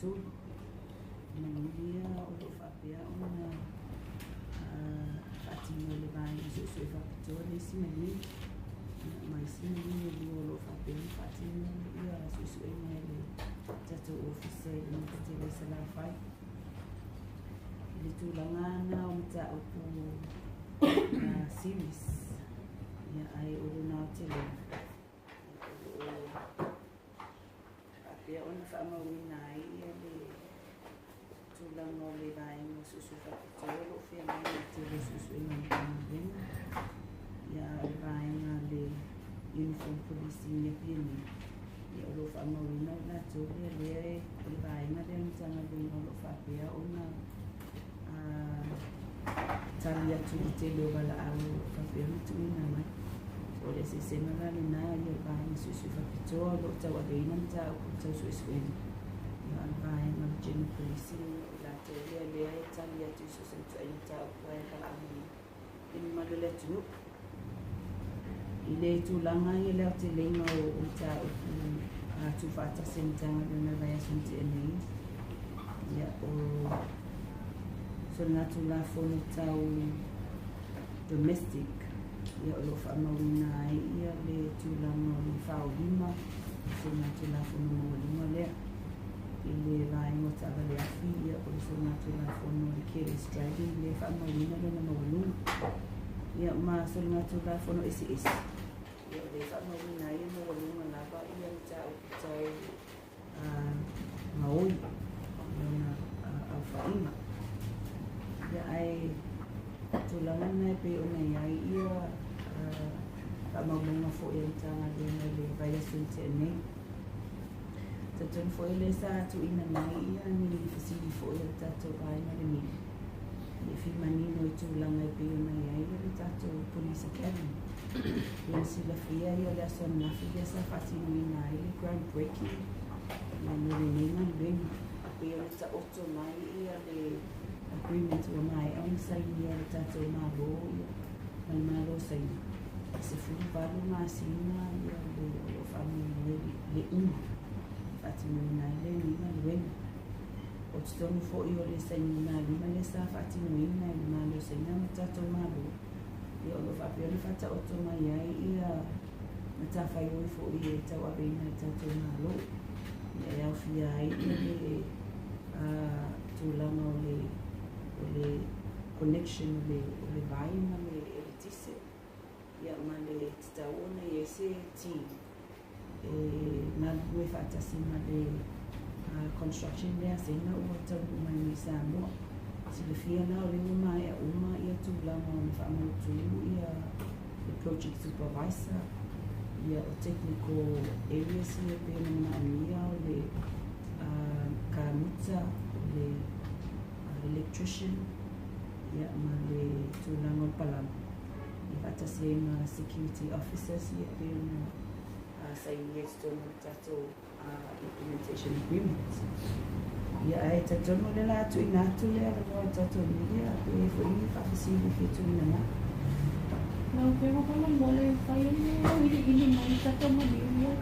tu Manuia o Apia ona fatinga le vai so fapitua le simani mai simani le o Apia fatinga ia so le tato ofisa le tele sala fai le tulangana o ta o series ia ai o na tele Apia ona fa mawina ia le tulanga le vai mo susu fapitua lo fia mai tele susu ni ia vai na le uniform police ni pieni ia lo fa mawina na tole le vai na le mtanga le lo fa Apia ona talia tu tele wala au Apia tu ina mai ole se semana le na ia vai susu fapitua lo tawa le ina ta o tau susu ia vai na gen police le talia tu so se tu ita kwa ka ani in madele tu ile tu langa ile te lenga o ta a tu fata sentanga na vai assunti ni ya o so na tu la fono tau domestic ya lo fa mauna ia le tu langa ni fa o lima so na tu la fono lima le ile vai motava le afia o so na tu la fono ke driving le fa mauna le na maulu ia ma so na tu la fono isi ia le fa mauna ia no maulu na ba ia ta ta maui na a faima ia ai tu la na pe ona ia fa mauna fo ia ta na le vai assunti ni Taton foi le sa tu ina mai ia ni fasili foi tato vai na ni ni filmani no tu langa pe na ia le tato police academy ia si la fia ia la son na fia sa fatino ina ile ground breaking na no ni na ben pe ia sa otto mai ia le agreement wa mai on sa ia tato na bo mai malo sa se fu valo ma sina ia le family le ina Fatimina le ni na wen o tonu fo io le segna ni ma le sa Fatimina ni ma le segna tato malo io lo fa per fata o to mai ia na fa io fo io ta wa bene tato malo ia fia le tu la no le connection le vai na le tise ia ma le taona ese ti na due fatta sima de construction there sai na o ta uma ni Samoa se le fia na o le uma ia tu la mo fa mo tu ia the project supervisor ia o technical areas le pe na ia le kamuta le electrician ia ma le tu la mo pala ia fatta sima security officers ia pe na saying yes to tato implementation agreement. Ya ai tato no le la tu ina tu le no tato ni ya pe fo ni fa facili ke tu ina na. No pero como mole fa ile mai tato mo ni ya.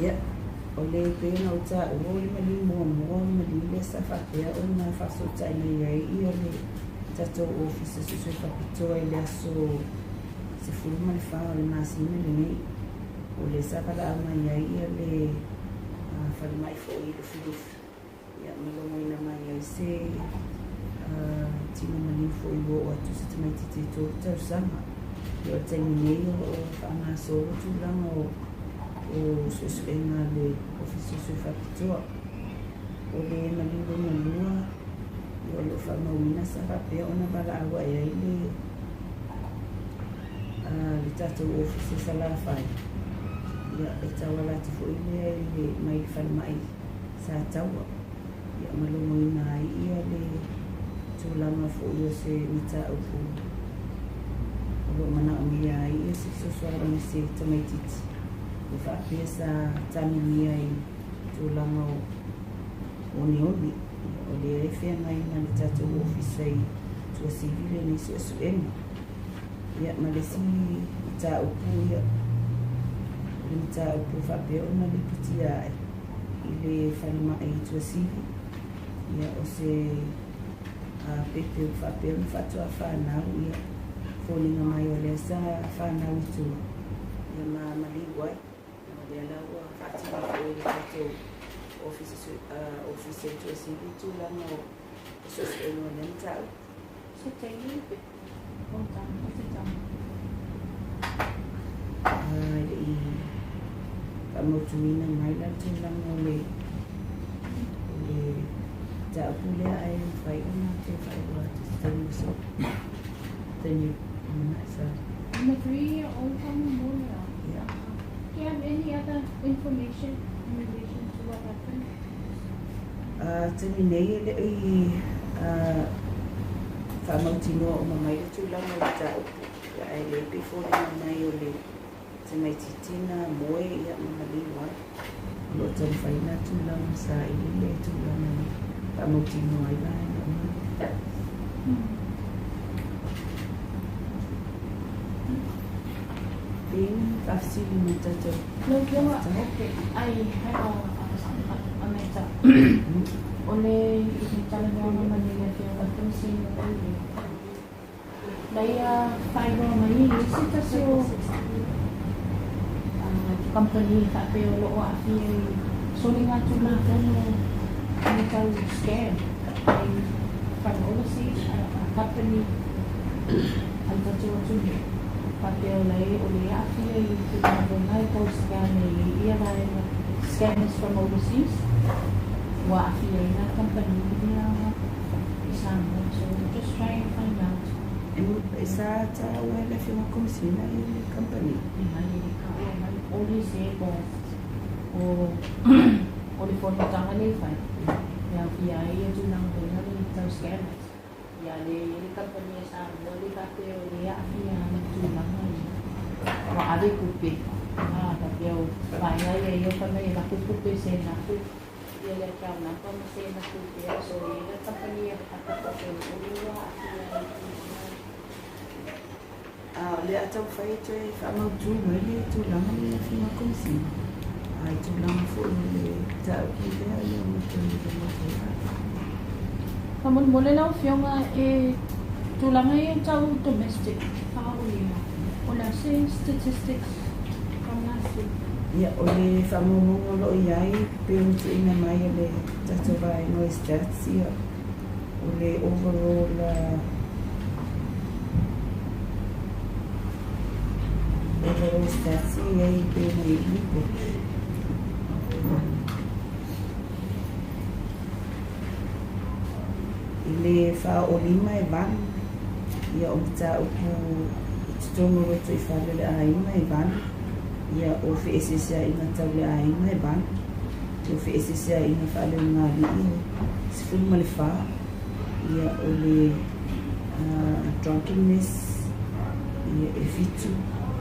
Ya ole pe na uta o le mali mo mali le sa fa pe o na fa so ta ni ya I ole tato office so fa pito ile aso se forma il fa le massime le o le sapala mai ia le fa mai foi le fuduf ia me lo mai na mai se tino mani foi o tu se te meti te to te sama io te ni o fa na so tu la o so na le office so fa pito o le mani lo lua io lo fa mai na sa fa pe ona bala agua ia ile le tato office sala fai ia e tawa lati fo ile mai fai mai sa tawa ia malo moi mai ia le tulama fo ia se mita upu o mana mia ia se so so ni se tamaitit o fa pesa tami mia I tulama o ni o le fe mai na le tato office ai tu civile ni so so ia malesi ta upu ia ta upu fa pe ona le pitia ile le whanama e tuasivi. Ia o se pepe o whapea na whatua whanau ia. Fōlinga mai o le asa whanau i tua. Ia maliwai. Le alaua whatima o le kato Ofisa i tuasivi tūlanga o soseno o lentau. So tayo o tama. I kamotuina mai la tūlanga o le Apia ay Feiloaiga te Feiloaiga Tusitala then you so I'm a 3-year-old Samoa. yeah. Do you have any other information in relation to what happened? Tani nei le I whamautinoa o mamai le tūlanga o tau ai le before mai o le tana titina moe ia mamaliwai lo tau whaina tūlanga sa I le tūlanga whamautinoa I lai being fasili mo tato No, okay. I have a meta. Ole Tusitala naman nila yung attention mo ulit. Daya Feiloaiga may isita so company Apia o Apia so nga to na ano scam from overseas company ang to Feiloaiga o Apia yung pinagawin ko scam scammers from overseas wa Apia na company niya isang so just trying to find out. Esa wala fiyo komsina I company. Only say o phone tanga le fa. Ya itu nang benar itu scam. Ya le company sa le kate o le Apia itu nang wa ade kupe. Tapi o vaya yo kami na kupe se na ku. Ya le kau na kau se na kupe so le company apa ko o Apia le atau whai toi whamautu mai le tūlanga le whima komsina. Ai tūlanga fo le tau ki lea le mutu le motoa. Kamun mole lau fionga tulanga yung tau domestic whakaulima. Wala si statistics from last week. Ia o le whamomongolo iai peung tu ina mai le tatawai no stats ia o le overall overall stats iai peung I ipo. Le whaolima van ia o ta upu tutongo roto I whalele aima van ia o wheesesia ina tau le aima van o wheesesia ina whalele ngā li sifurima le wha ia o le drunkenness ia e fitu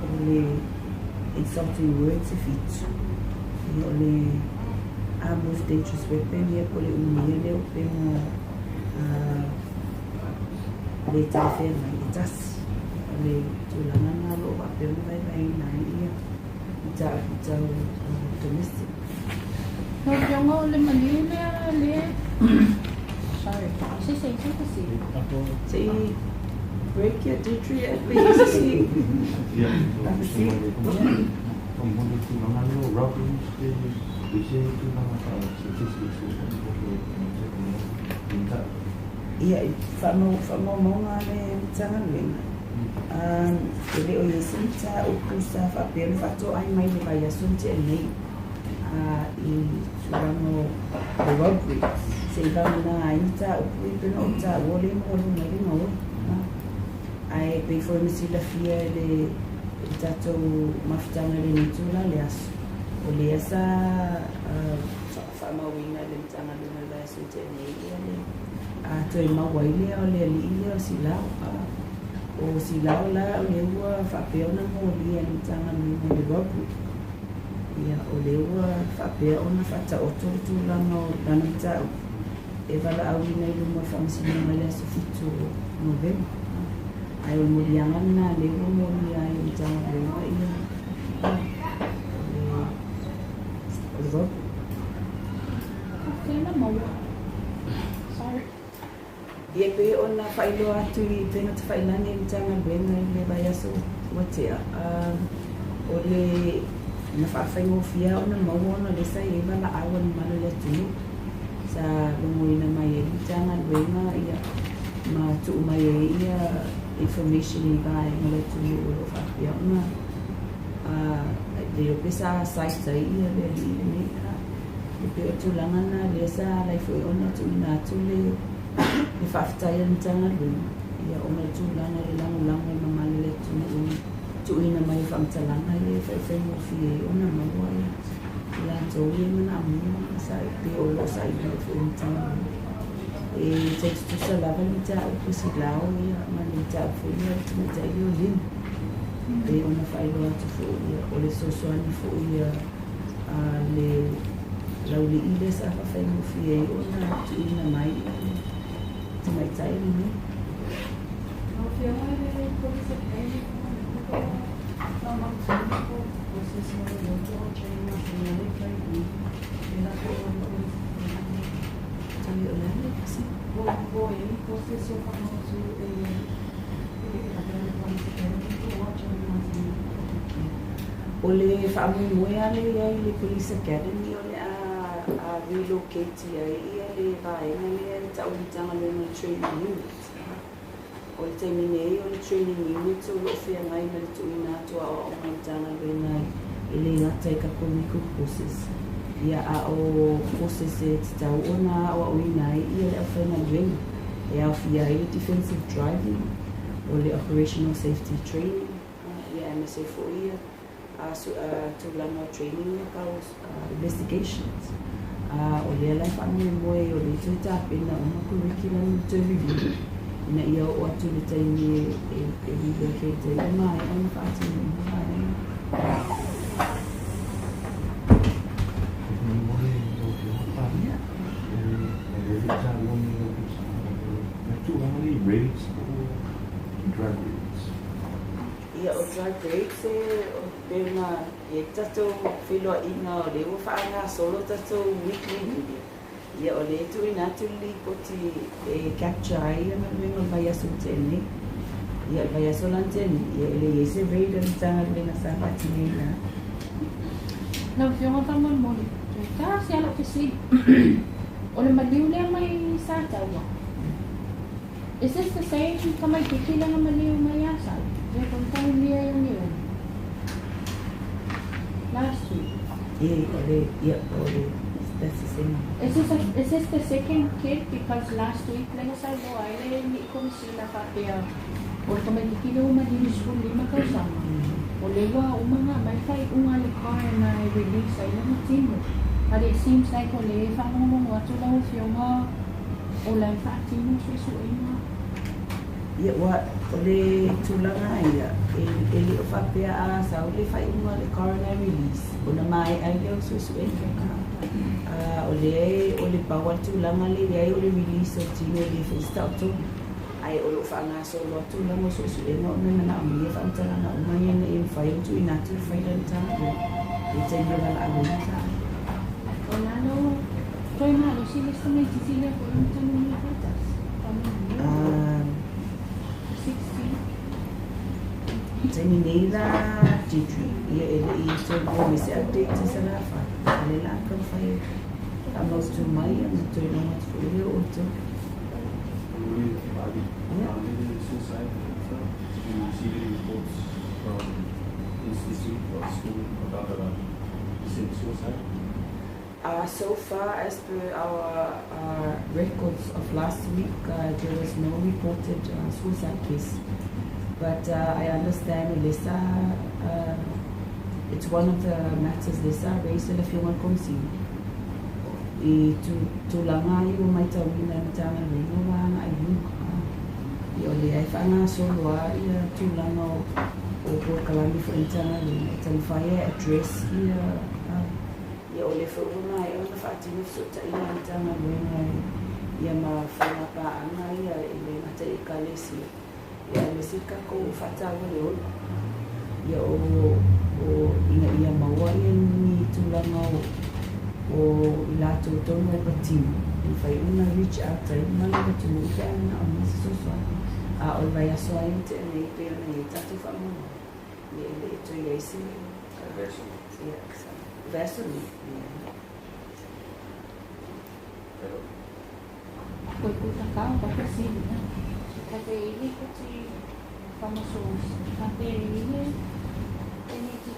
o le insulting words e fitu ia o le armed with dangerous weapon ia po le umia leo penga le tafe mai tas le tulanga na lo ba pe mai mai na ia ta domestic No, yung le mali le sorry say kasi say break your tree at least Yeah, from one to another robberies, we say to statistics. ia whamomonga le tanga luenga. Ele o yesinta o kusa whapere whato ai mai le vai asunte e nei I turano the robbery. Se vana ainta o kuipena o ta wole mo lo mai mo. Ai pe foi misi la fia le tato mafitanga le nitula le aso. O le asa whamawina le tanga le vai asunte e nei le toi mawai lea o lea li lea o silao o silao la o le ua whapea na mo lia ni tanga ni mo le robu ia o le ua whapea o na whata o tōtu lana o lana tau e wala au ina I lumo whamasina mai lea so fitu November ai o morianga na le ua mo lia I ni tanga le ua ia o le robu na mawa. Sorry. Ia pe ona whailo atu I pena te whailani I tanga buenga I le baiaso watea. O le na whawhaingo fia ona maua ona le sa I wala awa ni mana le tunu. Sa lungoina mai I tanga buenga ia ma tu mai ia information I vai ma le tunu o lo whawhia ona. Le pesa site ai ia le ni le pe o tulanga na le sa lai foi ona tu ina tu le I whaftai an tanga lui. Ia ona tūlanga I lango I mamale le tunu tuina mai whamtalanga I whai mo fie ona maua ia. Ia tō ia mana amua sa I pe o lo sa I mai whi tanga. E takes to sa lava ni ta upisi lao ia mani ta whi ia tuna ta I o lin. E ona whai loa tu fu ia o le sosoani fu ia le lauli I le sa whai mo fie ona tuina mai ia. Mai tai ni. No Feiloaiga Ofisa pede não não você se não eu treino na primeira treino e na segunda Então eu lembro assim. vou você se famoso O le whaamui ale ai le Police Academy o le a relocate ai ia le vaenga le ta ulitanga le na training unit. O le taimine o le training unit o lo fia ngai ma le tuina atua o ulitanga le na ele ngata I ka komiku courses. Ia a o courses e tau ona o uina ia le awhaina luenga. E au fia I le defensive driving o le operational safety training. Ia MSA for ia. Tūlanga training investigations. O le lai whanui moe o le tui tāpena o ma curriculum to review. Ina ia o atu le taimi e relocate e mai o na whaatini o mai. Ia o drug rates e pena e tatou Feiloaiga o le ua whaanga solo tatou weekly media. Ia o le tu ina tu li poti e capture ai ma luenga vai aso tene. Ia vai aso lantene. Ia le ese raid an tanga luenga sa patine na. não fiona taman mo tá se ela que se o le maliu le mai sa taua. Is this the same kamai kikila na maliu mai asa? Ia kontau lia yung yun. Last week. Yeah, that's the same. Is this the second kid? Because last week lang sa lo ay hindi ko sila Apia. O kamay kikilo malinis ko lima kasama. O lewa umanga may kay ungali car na release ay lang timo. But it seems like o le fa mo wato lang fiona o lang fa timo susuin. Ia wa le tūlanga ia e le o whapea a sa o le whainua le coroner release o na mai ai leo susu e o le paua tūlanga le ai o le release o tino le festa o tō ai o lo whaanga so lo tūlanga susu e no na na o le whaantaranga o mai ana e whai o tu inatu whaila tāna e taimia wala a lona tāna. O nano, toi malo sila sa may titila ko yung tanong niya katas. Terminada Didri ia ele I so go me se update se la fa ele la kan fai amos to mai and to know what for you or to suicide you see the reports from institute or school about suicide. So far as per our records of last week there was no reported suicide case. But I understand Lisa, it's one of the matters Lisa raised in a few months consi. To langai o mai tawina na tanga ringo wanga ayu. I ole ai whanga solua ia tu langa o kalami for intanga ringo. Tanwhai address ia ole whurunga e ona whaatini futa ia intanga ringo ia ma whanga pa anga ia ele mata I kalesi. Ia mesika ko whatawa leo. Ia o ina ia maua ia ni tūlanga o i lātou tonu e patimu. I whai una reach out tai mana patimu i te ana o nisi sosua. A o vai aso ai te nei pe o nei tatu whamua. Ni e le to i eisi. Veseli. Koe puta kao pa kasini na. Ka te ili ko ti whamasos. Ka te ili e ni ki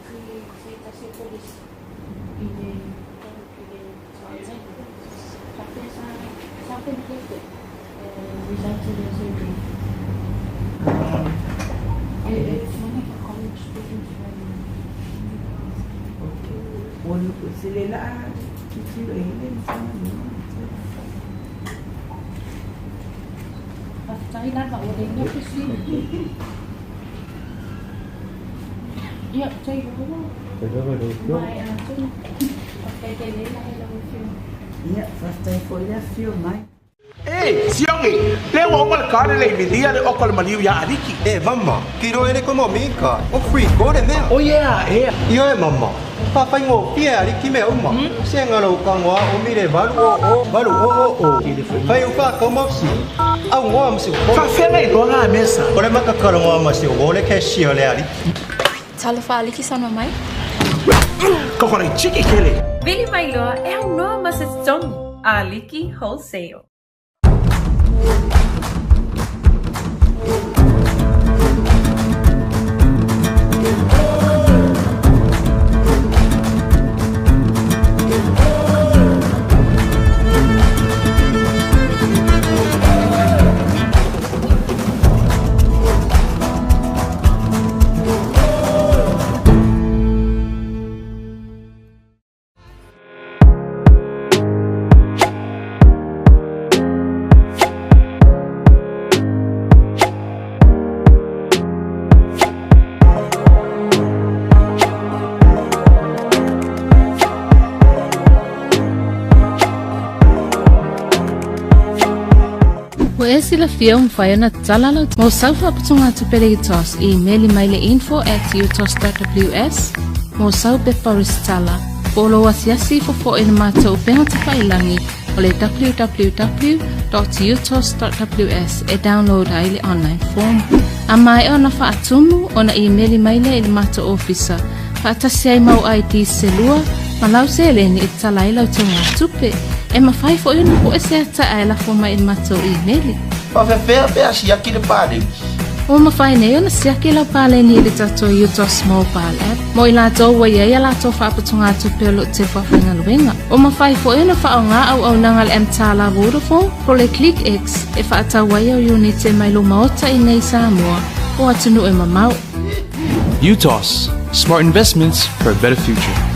se tase polis. I le ka te sa penkete. Results of the surgery. It's one of the college students Wanu sile la kitu ele sana. Tapi nak tak boleh nak sih. Ya, saya dulu. Mai tu. Pakai tele lah dalam film. Ya, first time for ya film mai. Siongi, leo ongal kare le midia de okol maliu ya ariki. Mamma, kiro ere economica. O free go de mea. Oh yeah. Io mamma. Papa ngo pia ariki me uma. Senga lo kangwa o mire balu o. Pai ufa como si. Au ngo am si. Fa fena i dola mesa. Ore makakaro ngo am si o le cashier le ariki. Talofa aliki sana mai. Kokore chiki kele. Vili Mailoa é um nome sesong Aliki Wholesale. Esi la fia whaiona talala mo saufa patunga tu pereitos I meli maile info@utos.ws mo sau pe Tusitala polo wasiasi fofo ina mātou penga te whailangi o le www.utos.ws e download aile online form. A mai o na whaatumu o na meli maile ina mātou Ofisa whaatasi ai mau ID selua ma lau se eleni I talai lau tunga tupe e mawhai fo ina po e se ata ai la fo mai ina mātou meli. Fafefea pe asi aki le pare. O mawhai nei o na siaki lau pale ni le tato Utos mobile app. Mo I lātou wa ia ia lātou whaapatunga tupe lo te whawhinga luenga. O mawhai fo ina whao ngā au nangal mtala Vodafone pro le Click X e whaata wai au unit e mai lo maota I nei Samoa o atunu e mamau. Utos, smart investments for a better future.